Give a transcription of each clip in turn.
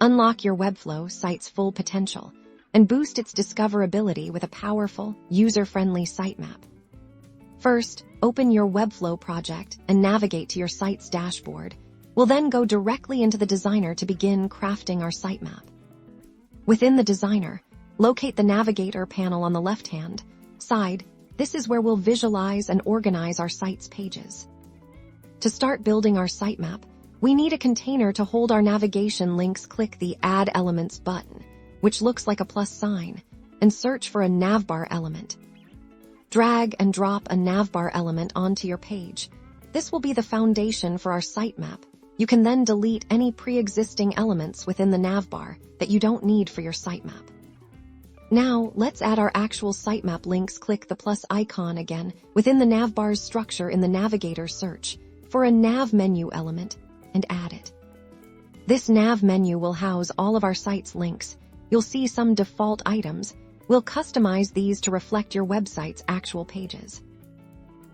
Unlock your Webflow site's full potential and boost its discoverability with a powerful, user-friendly sitemap. First, open your Webflow project and navigate to your site's dashboard. We'll then go directly into the designer to begin crafting our sitemap. Within the designer, locate the Navigator panel on the left-hand side. This is where we'll visualize and organize our site's pages. To start building our sitemap, we need a container to hold our navigation links. Click the Add Elements button, which looks like a plus sign, and search for a Navbar element. Drag and drop a Navbar element onto your page. This will be the foundation for our sitemap. You can then delete any pre-existing elements within the Navbar that you don't need for your sitemap. Now, let's add our actual sitemap links. Click the plus icon again within the Navbar's structure in the Navigator search for a Nav Menu element and add it. This Nav Menu will house all of our site's links. You'll see some default items. We'll customize these to reflect your website's actual pages.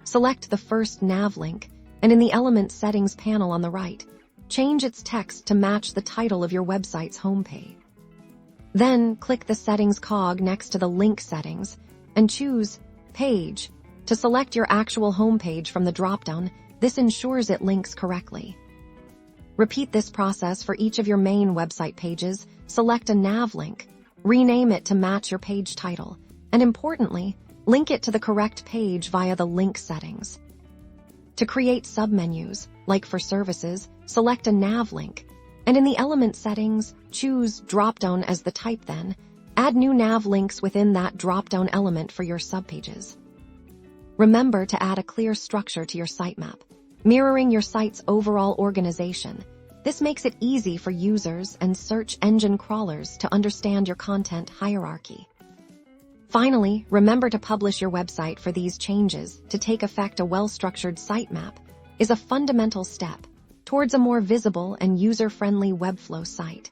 Select the first nav link, and in the Element Settings panel on the right, change its text to match the title of your website's homepage. Then, click the Settings cog next to the Link Settings and choose Page to select your actual homepage from the dropdown. This ensures it links correctly. Repeat this process for each of your main website pages. Select a nav link, rename it to match your page title, and importantly, link it to the correct page via the link settings. To create submenus, like for services, select a nav link, and in the element settings, choose dropdown as the type. Then, add new nav links within that dropdown element for your subpages. Remember to add a clear structure to your sitemap, mirroring your site's overall organization. This makes it easy for users and search engine crawlers to understand your content hierarchy. Finally, remember to publish your website for these changes to take effect. A well-structured sitemap is a fundamental step towards a more visible and user-friendly Webflow site.